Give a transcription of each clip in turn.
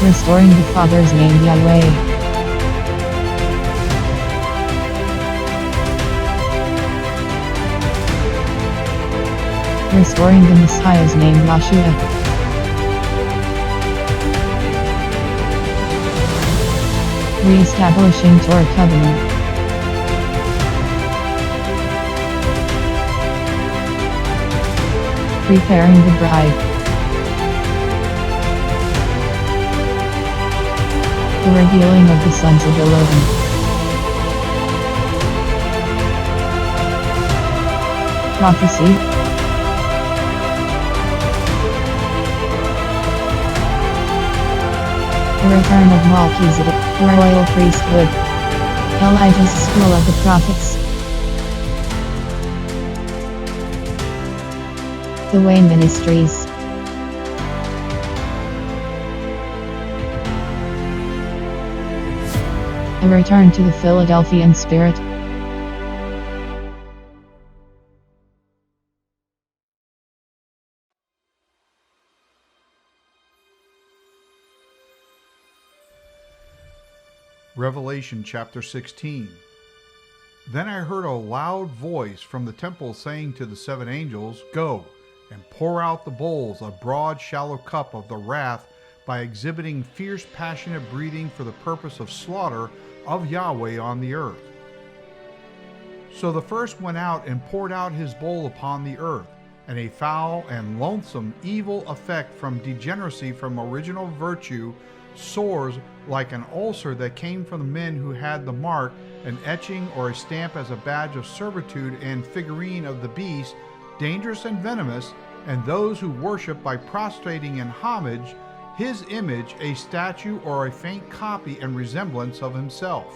Restoring the Father's name Yahweh. Restoring the Messiah's name Yahshua. Re-establishing Torah covenant. Preparing the bride. The revealing of the sons of Elohim. Prophecy. The return of Melchizedek, the royal priesthood. Elijah's school of the prophets. The Way Ministries. A return to the Philadelphian spirit. Revelation chapter 16. Then I heard a loud voice from the temple saying to the seven angels, Go, and pour out the bowls, a broad shallow cup of the wrath, by exhibiting fierce passionate breathing for the purpose of slaughter of Yahweh on the earth. So the first went out and poured out his bowl upon the earth, and a foul and loathsome evil effect from degeneracy from original virtue, sores like an ulcer that came from the men who had the mark, an etching or a stamp as a badge of servitude and figurine of the beast, dangerous and venomous, and those who worship by prostrating in homage his image, a statue or a faint copy and resemblance of himself.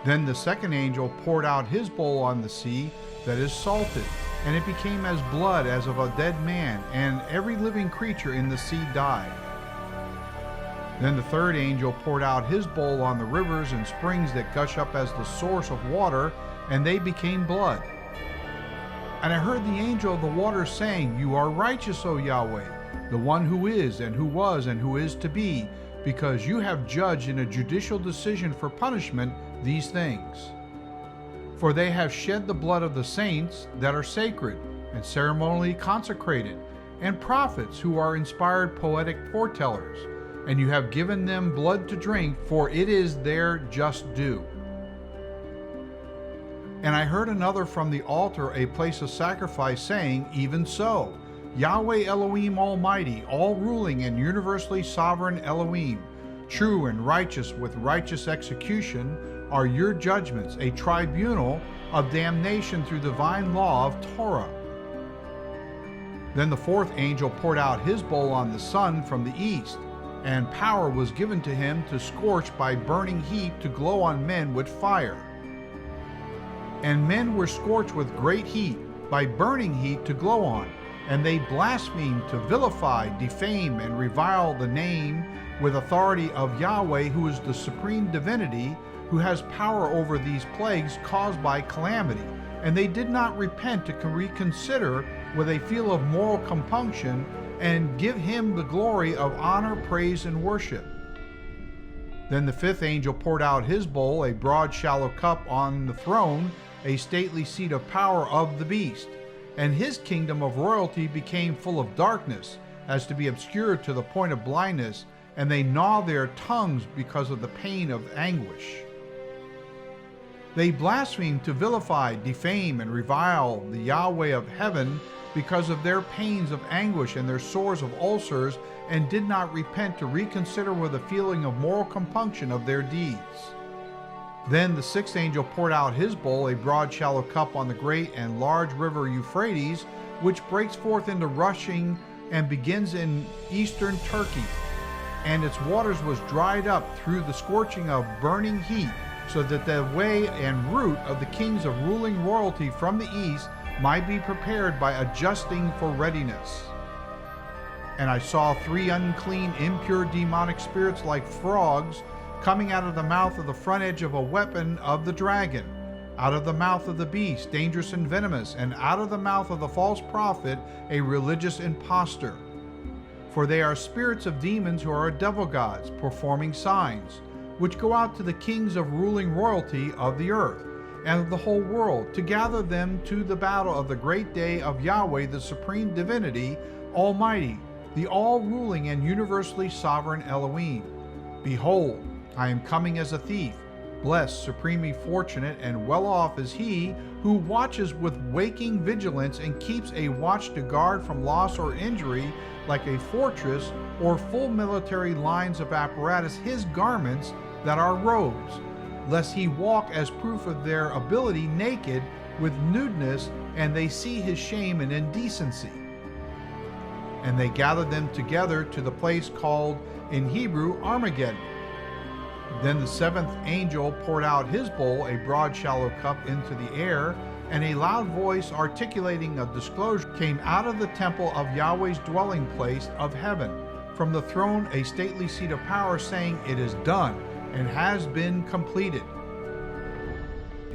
Then the second angel poured out his bowl on the sea that is salted, and it became as blood as of a dead man, and every living creature in the sea died. Then the third angel poured out his bowl on the rivers and springs that gush up as the source of water, and they became blood. And I heard the angel of the waters saying, You are righteous, O Yahweh, the one who is, and who was, and who is to be, because you have judged in a judicial decision for punishment these things. For they have shed the blood of the saints that are sacred, and ceremonially consecrated, and prophets who are inspired poetic foretellers, and you have given them blood to drink, for it is their just due. And I heard another from the altar, a place of sacrifice, saying, Even so, Yahweh Elohim Almighty, all-ruling and universally sovereign Elohim, true and righteous with righteous execution, are your judgments, a tribunal of damnation through divine law of Torah. Then the fourth angel poured out his bowl on the sun from the east, and power was given to him to scorch by burning heat, to glow on men with fire. And men were scorched with great heat, by burning heat to glow on, and they blasphemed to vilify, defame, and revile the name with authority of Yahweh, who is the supreme divinity, who has power over these plagues caused by calamity. And they did not repent to reconsider with a feel of moral compunction, and give him the glory of honor, praise, and worship. Then the fifth angel poured out his bowl, a broad shallow cup, on the throne, a stately seat of power of the beast. And his kingdom of royalty became full of darkness, as to be obscured to the point of blindness, and they gnaw their tongues because of the pain of anguish. They blasphemed to vilify, defame, and revile the Yahweh of heaven because of their pains of anguish and their sores of ulcers, and did not repent to reconsider with a feeling of moral compunction of their deeds. Then the sixth angel poured out his bowl, a broad shallow cup, on the great and large river Euphrates, which breaks forth into rushing and begins in eastern Turkey. And its waters was dried up through the scorching of burning heat, so that the way and route of the kings of ruling royalty from the east might be prepared by adjusting for readiness. And I saw three unclean, impure, demonic spirits like frogs coming out of the mouth of the front edge of a weapon of the dragon, out of the mouth of the beast, dangerous and venomous, and out of the mouth of the false prophet, a religious impostor. For they are spirits of demons who are devil gods, performing signs, which go out to the kings of ruling royalty of the earth and of the whole world, to gather them to the battle of the great day of Yahweh, the supreme divinity, Almighty, the all-ruling and universally sovereign Elohim. Behold, I am coming as a thief. Blessed, supremely fortunate, and well off is he who watches with waking vigilance and keeps a watch to guard from loss or injury, like a fortress or full military lines of apparatus, his garments that are robes, lest he walk as proof of their ability naked with nudeness, and they see his shame and indecency. And they gather them together to the place called in Hebrew Armageddon. Then the seventh angel poured out his bowl, a broad shallow cup, into the air, and a loud voice articulating a disclosure came out of the temple of Yahweh's dwelling place of heaven, from the throne a stately seat of power, saying, It is done, and has been completed.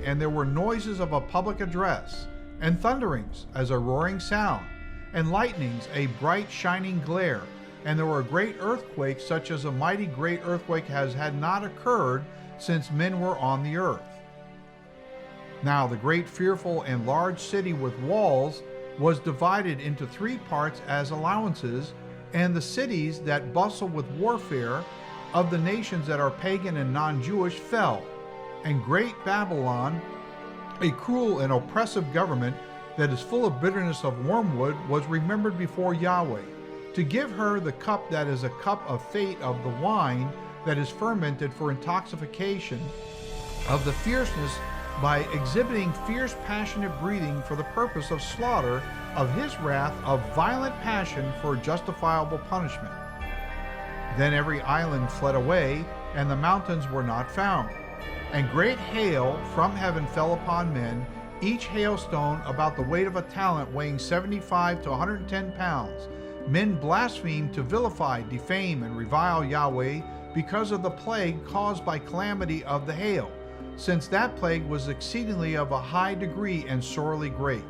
And there were noises of a public address, and thunderings as a roaring sound, and lightnings a bright shining glare, and there were great earthquakes, such as a mighty great earthquake had not occurred since men were on the earth. Now the great fearful and large city with walls was divided into 3 parts as allowances, and the cities that bustle with warfare of the nations that are pagan and non-Jewish fell, and great Babylon, a cruel and oppressive government that is full of bitterness of wormwood, was remembered before Yahweh, to give her the cup that is a cup of fate of the wine that is fermented for intoxication of the fierceness, by exhibiting fierce passionate breathing for the purpose of slaughter of his wrath of violent passion for justifiable punishment. Then every island fled away, and the mountains were not found. And great hail from heaven fell upon men, each hailstone about the weight of a talent, weighing 75 to 110 pounds. Men blasphemed to vilify, defame, and revile Yahweh because of the plague caused by calamity of the hail, since that plague was exceedingly of a high degree and sorely great.